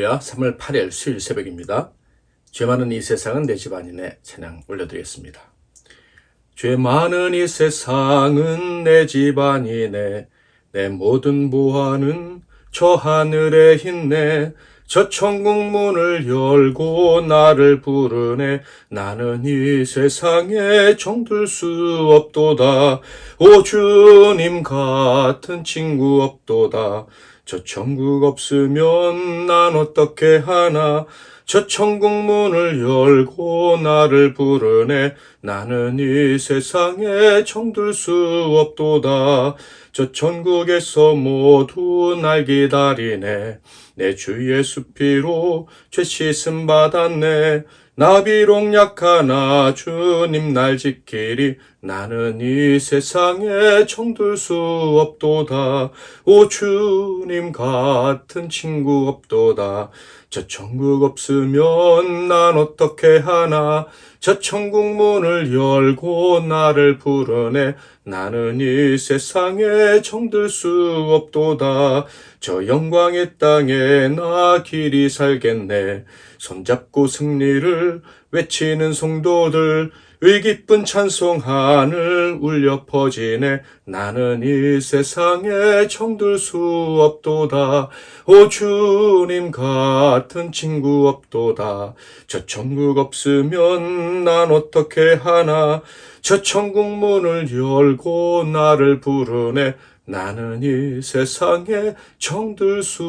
할렐루야, 3월 8일 수요일 새벽입니다. 죄 많은 이 세상은 내 집안인의 찬양 올려드리겠습니다. 죄 많은 이 세상은 내 집안인의 내 모든 보화는 저 하늘에 있네. 저 천국 문을 열고 나를 부르네. 나는 이 세상에 정들 수 없도다. 오 주님 같은 친구 없도다. 저 천국 없으면 난 어떻게 하나. 저 천국 문을 열고 나를 부르네. 나는 이 세상에 정들 수 없도다. 저 천국에서 모두 날 기다리네. 내 주 예수 피로 죄 씻음 받았네. 나 비록 약하나 주님 날 지키리. 나는 이 세상에 정들 수 없도다. 오 주님 같은 친구 없도다. 저 천국 없으면 난 어떻게 하나. 저 천국 문을 열고 나를 부르네. 나는 이 세상에 정들 수 없도다. 저 영광의 땅에 나 길이 살겠네. 손잡고 승리를 외치는 성도들, 의기쁜 찬송 하늘 울려 퍼지네. 나는 이 세상에 정들 수 없도다. 오 주님 같은 친구 없도다. 저 천국 없으면 난 어떻게 하나. 저 천국 문을 열고 나를 부르네. 나는 이 세상에 정들 수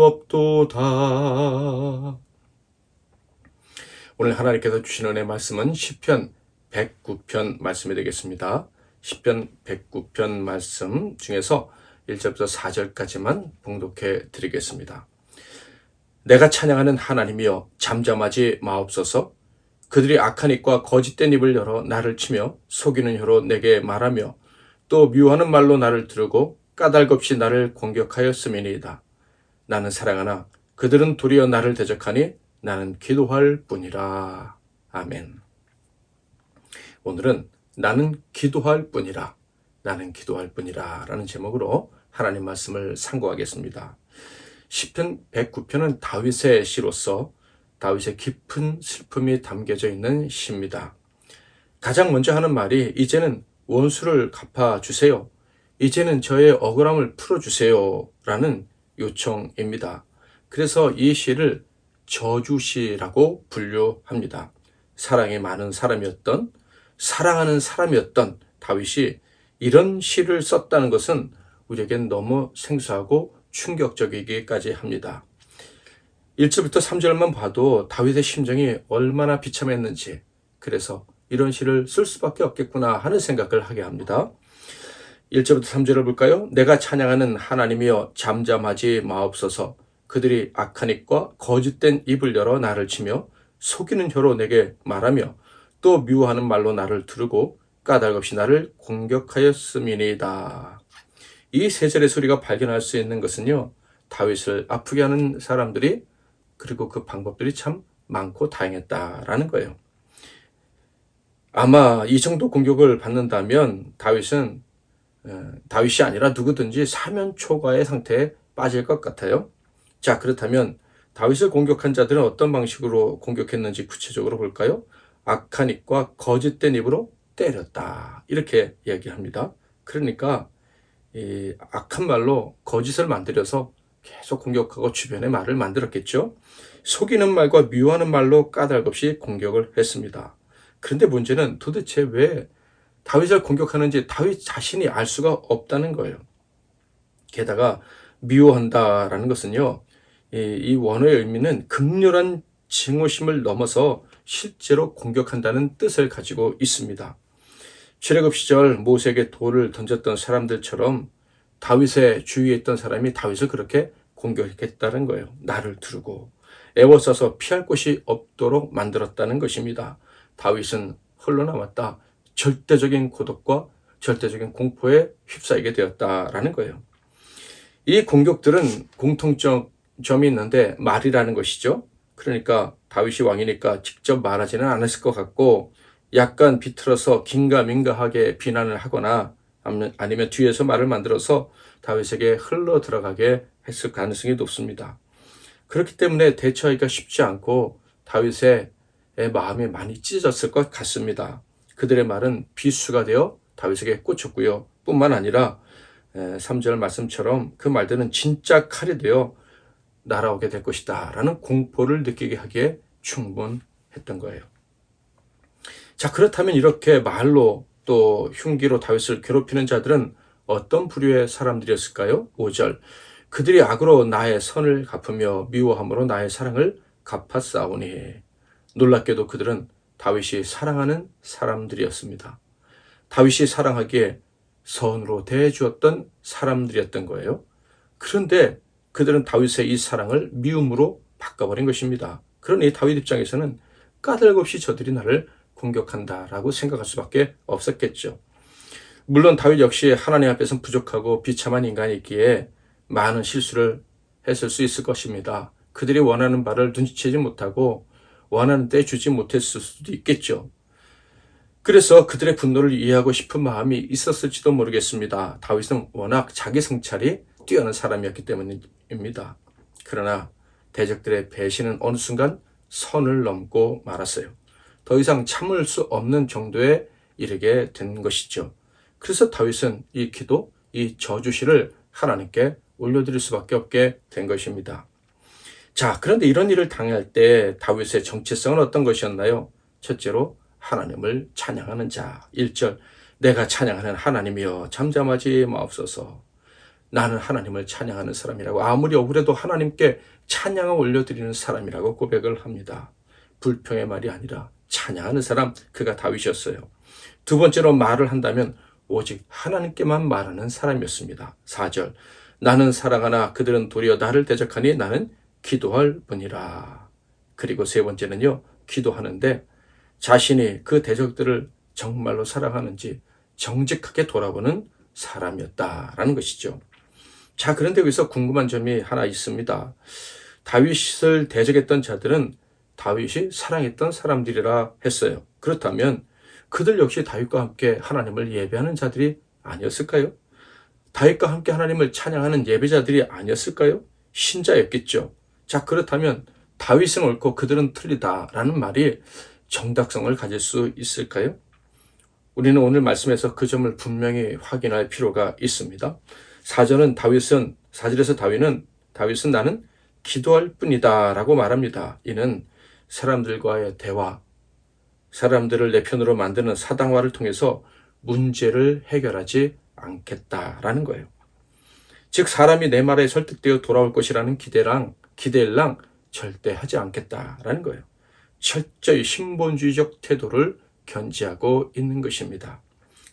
없도다. 오늘 하나님께서 주신 은혜의 말씀은 시편 109편 말씀이 되겠습니다. 시편 109편 말씀 중에서 1절부터 4절까지만 봉독해 드리겠습니다. 내가 찬양하는 하나님이여 잠잠하지 마옵소서. 그들이 악한 입과 거짓된 입을 열어 나를 치며 속이는 혀로 내게 말하며 또 미워하는 말로 나를 두르고 까닭없이 나를 공격하였음이니이다. 나는 사랑하나 그들은 도리어 나를 대적하니 나는 기도할 뿐이라. 아멘. 오늘은 나는 기도할 뿐이라, 나는 기도할 뿐이라 라는 제목으로 하나님 말씀을 상고하겠습니다. 시편 109편은 다윗의 시로서 다윗의 깊은 슬픔이 담겨져 있는 시입니다. 가장 먼저 하는 말이 이제는 원수를 갚아주세요. 이제는 저의 억울함을 풀어주세요 라는 요청입니다. 그래서 이 시를 저주시라고 분류합니다. 사랑이 많은 사람이었던, 사랑하는 사람이었던 다윗이 이런 시를 썼다는 것은 우리에겐 너무 생소하고 충격적이기까지 합니다. 1절부터 3절만 봐도 다윗의 심정이 얼마나 비참했는지, 그래서 이런 시를 쓸 수밖에 없겠구나 하는 생각을 하게 합니다. 1절부터 3절을 볼까요? 내가 찬양하는 하나님이여 잠잠하지 마옵소서. 그들이 악한 입과 거짓된 입을 열어 나를 치며 속이는 혀로 내게 말하며 또 미워하는 말로 나를 두르고 까닭없이 나를 공격하였음이니이다. 이 세 절의 소리가 발견할 수 있는 것은요, 다윗을 아프게 하는 사람들이, 그리고 그 방법들이 참 많고 다양했다라는 거예요. 아마 이 정도 공격을 받는다면 다윗이 아니라 누구든지 사면초가의 상태에 빠질 것 같아요. 자, 그렇다면 다윗을 공격한 자들은 어떤 방식으로 공격했는지 구체적으로 볼까요? 악한 입과 거짓된 입으로 때렸다, 이렇게 이야기합니다. 그러니까 이 악한 말로 거짓을 만들어서 계속 공격하고 주변에 말을 만들었겠죠. 속이는 말과 미워하는 말로 까닭없이 공격을 했습니다. 그런데 문제는 도대체 왜 다윗을 공격하는지 다윗 자신이 알 수가 없다는 거예요. 게다가 미워한다라는 것은요, 이 원어의 의미는 극렬한 증오심을 넘어서 실제로 공격한다는 뜻을 가지고 있습니다. 출애굽 시절 모세에게 돌을 던졌던 사람들처럼 다윗의 주위에 있던 사람이 다윗을 그렇게 공격했다는 거예요. 나를 두르고 애워싸서 피할 곳이 없도록 만들었다는 것입니다. 다윗은 홀로 남았다. 절대적인 고독과 절대적인 공포에 휩싸이게 되었다라는 거예요. 이 공격들은 공통점이 있는데 말이라는 것이죠. 그러니까 다윗이 왕이니까 직접 말하지는 않았을 것 같고 약간 비틀어서 긴가민가하게 비난을 하거나 아니면 뒤에서 말을 만들어서 다윗에게 흘러 들어가게 했을 가능성이 높습니다. 그렇기 때문에 대처하기가 쉽지 않고 다윗의 마음이 많이 찢어졌을 것 같습니다. 그들의 말은 비수가 되어 다윗에게 꽂혔고요. 뿐만 아니라 3절 말씀처럼 그 말들은 진짜 칼이 되어 날아오게 될 것이다 라는 공포를 느끼게 하기에 충분했던 거예요. 자, 그렇다면 이렇게 말로 또 흉기로 다윗을 괴롭히는 자들은 어떤 부류의 사람들이었을까요? 5절 그들이 악으로 나의 선을 갚으며 미워함으로 나의 사랑을 갚았사오니. 놀랍게도 그들은 다윗이 사랑하는 사람들이었습니다. 다윗이 사랑하기에 선으로 대해주었던 사람들이었던 거예요. 그런데 그들은 다윗의 이 사랑을 미움으로 바꿔버린 것입니다. 그러니 다윗 입장에서는 까닭없이 저들이 나를 공격한다라고 생각할 수밖에 없었겠죠. 물론 다윗 역시 하나님 앞에서는 부족하고 비참한 인간이기에 많은 실수를 했을 수 있을 것입니다. 그들이 원하는 바를 눈치채지 못하고 원하는 때 주지 못했을 수도 있겠죠. 그래서 그들의 분노를 이해하고 싶은 마음이 있었을지도 모르겠습니다. 다윗은 워낙 자기 성찰이 뛰어난 사람이었기 때문입니다. 그러나 대적들의 배신은 어느 순간 선을 넘고 말았어요. 더 이상 참을 수 없는 정도에 이르게 된 것이죠. 그래서 다윗은 이 기도, 이 저주시를 하나님께 올려드릴 수밖에 없게 된 것입니다. 자, 그런데 이런 일을 당할 때 다윗의 정체성은 어떤 것이었나요? 첫째로 하나님을 찬양하는 자. 1절 내가 찬양하는 하나님이여 잠잠하지 마옵소서. 나는 하나님을 찬양하는 사람이라고, 아무리 억울해도 하나님께 찬양을 올려드리는 사람이라고 고백을 합니다. 불평의 말이 아니라 찬양하는 사람, 그가 다윗이었어요. 두 번째로 말을 한다면 오직 하나님께만 말하는 사람이었습니다. 4절 나는 사랑하나 그들은 도리어 나를 대적하니 나는 기도할 뿐이라. 그리고 세 번째는요, 기도하는데 자신이 그 대적들을 정말로 사랑하는지 정직하게 돌아보는 사람이었다라는 것이죠. 자, 그런데 여기서 궁금한 점이 하나 있습니다. 다윗을 대적했던 자들은 다윗이 사랑했던 사람들이라 했어요. 그렇다면 그들 역시 다윗과 함께 하나님을 예배하는 자들이 아니었을까요? 다윗과 함께 하나님을 찬양하는 예배자들이 아니었을까요? 신자였겠죠. 자, 그렇다면 다윗은 옳고 그들은 틀리다라는 말이 정당성을 가질 수 있을까요? 우리는 오늘 말씀에서 그 점을 분명히 확인할 필요가 있습니다. 4절에서 다윗은 나는 기도할 뿐이다 라고 말합니다. 이는 사람들과의 대화, 사람들을 내 편으로 만드는 사당화를 통해서 문제를 해결하지 않겠다라는 거예요. 즉 사람이 내 말에 설득되어 돌아올 것이라는 기대랑 절대 하지 않겠다라는 거예요. 철저히 신본주의적 태도를 견지하고 있는 것입니다.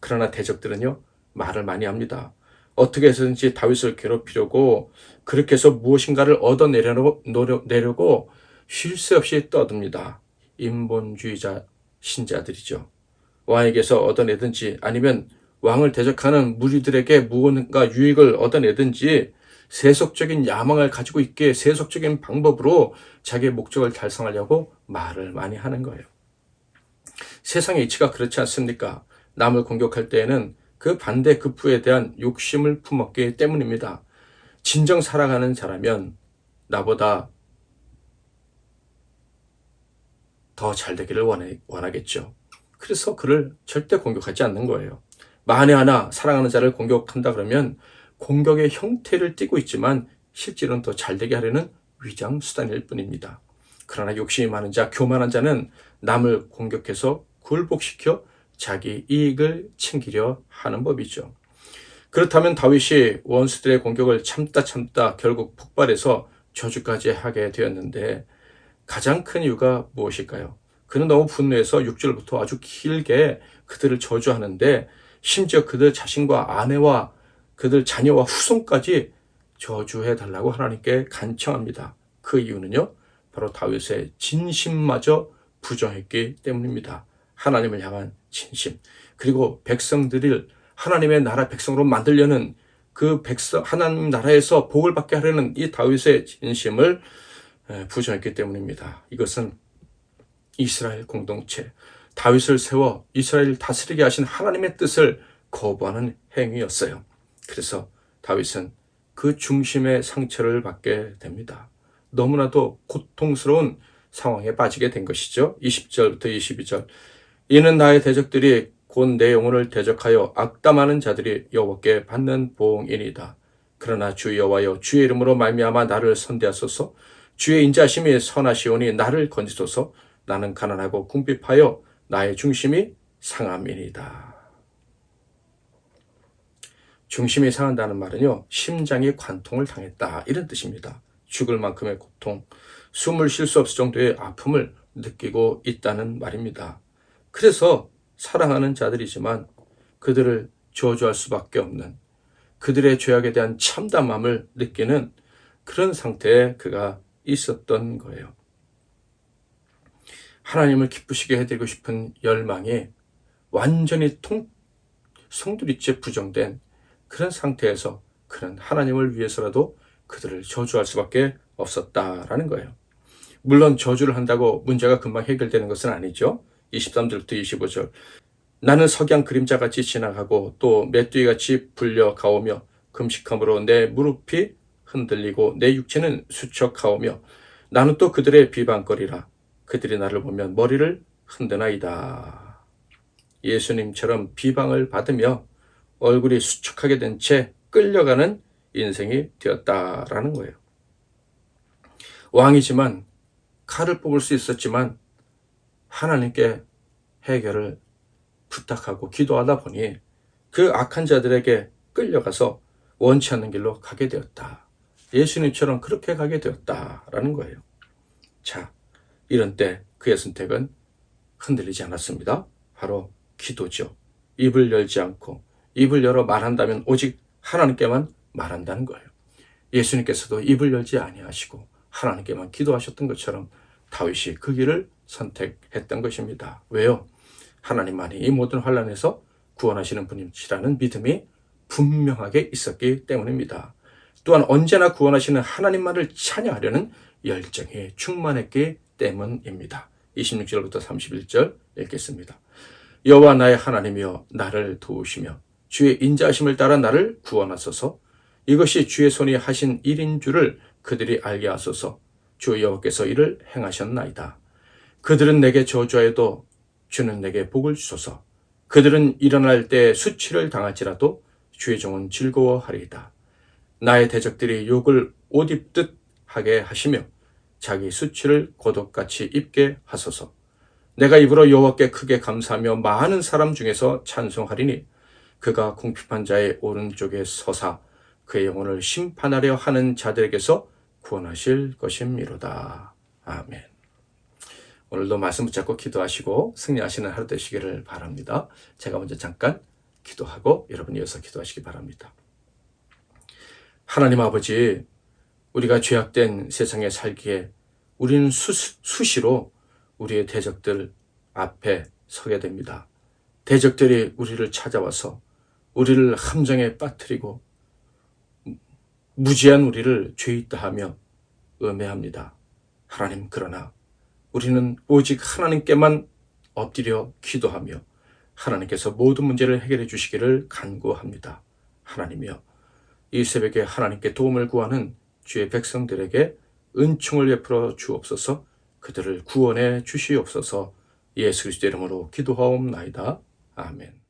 그러나 대적들은요, 말을 많이 합니다. 어떻게 해서든지 다윗을 괴롭히려고, 그렇게 해서 무엇인가를 얻어내려고 쉴 새 없이 떠듭니다. 인본주의자 신자들이죠. 왕에게서 얻어내든지 아니면 왕을 대적하는 무리들에게 무언가 유익을 얻어내든지 세속적인 야망을 가지고 있기에 세속적인 방법으로 자기의 목적을 달성하려고 말을 많이 하는 거예요. 세상의 이치가 그렇지 않습니까? 남을 공격할 때에는 그 반대 급부에 대한 욕심을 품었기 때문입니다. 진정 사랑하는 자라면 나보다 더 잘 되기를 원하겠죠. 그래서 그를 절대 공격하지 않는 거예요. 만에 하나 사랑하는 자를 공격한다 그러면 공격의 형태를 띠고 있지만 실제로는 더 잘되게 하려는 위장 수단일 뿐입니다. 그러나 욕심이 많은 자, 교만한 자는 남을 공격해서 굴복시켜 자기 이익을 챙기려 하는 법이죠. 그렇다면 다윗이 원수들의 공격을 참다 결국 폭발해서 저주까지 하게 되었는데 가장 큰 이유가 무엇일까요? 그는 너무 분노해서 6절부터 아주 길게 그들을 저주하는데 심지어 그들 자신과 아내와 그들 자녀와 후손까지 저주해달라고 하나님께 간청합니다. 그 이유는요, 바로 다윗의 진심마저 부정했기 때문입니다. 하나님을 향한 진심, 그리고 백성들을 하나님의 나라 백성으로 만들려는 그 하나님 나라에서 복을 받게 하려는 이 다윗의 진심을 부정했기 때문입니다. 이것은 이스라엘 공동체, 다윗을 세워 이스라엘을 다스리게 하신 하나님의 뜻을 거부하는 행위였어요. 그래서 다윗은 그 중심의 상처를 받게 됩니다. 너무나도 고통스러운 상황에 빠지게 된 것이죠. 20절부터 22절. 이는 나의 대적들이 곧 내 영혼을 대적하여 악담하는 자들이 여호와께 받는 보응이니이다. 그러나 주 여호와여, 주의 이름으로 말미암아 나를 선대하소서. 주의 인자심이 선하시오니 나를 건지소서. 나는 가난하고 궁핍하여 나의 중심이 상함이니이다. 중심이 상한다는 말은요, 심장이 관통을 당했다, 이런 뜻입니다. 죽을 만큼의 고통, 숨을 쉴 수 없을 정도의 아픔을 느끼고 있다는 말입니다. 그래서 사랑하는 자들이지만 그들을 저주할 수밖에 없는, 그들의 죄악에 대한 참담함을 느끼는 그런 상태에 그가 있었던 거예요. 하나님을 기쁘시게 해드리고 싶은 열망이 완전히 송두리째 부정된 그런 상태에서 그는 하나님을 위해서라도 그들을 저주할 수밖에 없었다라는 거예요. 물론 저주를 한다고 문제가 금방 해결되는 것은 아니죠. 23절부터 25절. 나는 석양 그림자같이 지나가고 또 메뚜기같이 불려가오며 금식함으로 내 무릎이 흔들리고 내 육체는 수척하오며 나는 또 그들의 비방거리라. 그들이 나를 보면 머리를 흔드나이다. 예수님처럼 비방을 받으며 얼굴이 수척하게 된 채 끌려가는 인생이 되었다라는 거예요. 왕이지만 칼을 뽑을 수 있었지만 하나님께 해결을 부탁하고 기도하다 보니 그 악한 자들에게 끌려가서 원치 않는 길로 가게 되었다. 예수님처럼 그렇게 가게 되었다라는 거예요. 자, 이런 때 그의 선택은 흔들리지 않았습니다. 바로 기도죠. 입을 열지 않고 입을 열어 말한다면 오직 하나님께만 말한다는 거예요. 예수님께서도 입을 열지 아니하시고 하나님께만 기도하셨던 것처럼 다윗이 그 길을 선택했던 것입니다. 왜요? 하나님만이 이 모든 환난에서 구원하시는 분이시라는 믿음이 분명하게 있었기 때문입니다. 또한 언제나 구원하시는 하나님만을 찬양하려는 열정이 충만했기 때문입니다. 26절부터 31절 읽겠습니다. 여호와 나의 하나님이여 나를 도우시며 주의 인자하심을 따라 나를 구원하소서. 이것이 주의 손이 하신 일인 줄을 그들이 알게 하소서. 주 여호와께서 이를 행하셨나이다. 그들은 내게 저주하여도 주는 내게 복을 주소서. 그들은 일어날 때 수치를 당할지라도 주의 종은 즐거워하리이다. 나의 대적들이 욕을 옷 입듯 하게 하시며 자기 수치를 고독같이 입게 하소서. 내가 입으로 여호와께 크게 감사하며 많은 사람 중에서 찬송하리니 그가 궁핍한 자의 오른쪽에 서사 그의 영혼을 심판하려 하는 자들에게서 구원하실 것임이로다. 아멘. 오늘도 말씀 붙잡고 기도하시고 승리하시는 하루 되시기를 바랍니다. 제가 먼저 잠깐 기도하고 여러분이 이어서 기도하시기 바랍니다. 하나님 아버지, 우리가 죄악된 세상에 살기에 우리는 수시로 우리의 대적들 앞에 서게 됩니다. 대적들이 우리를 찾아와서 우리를 함정에 빠뜨리고 무지한 우리를 죄 있다 하며 음해합니다. 하나님, 그러나 우리는 오직 하나님께만 엎드려 기도하며 하나님께서 모든 문제를 해결해 주시기를 간구합니다. 하나님이여, 이 새벽에 하나님께 도움을 구하는 주의 백성들에게 은총을 베풀어 주옵소서. 그들을 구원해 주시옵소서. 예수 그리스도의 이름으로 기도하옵나이다. 아멘.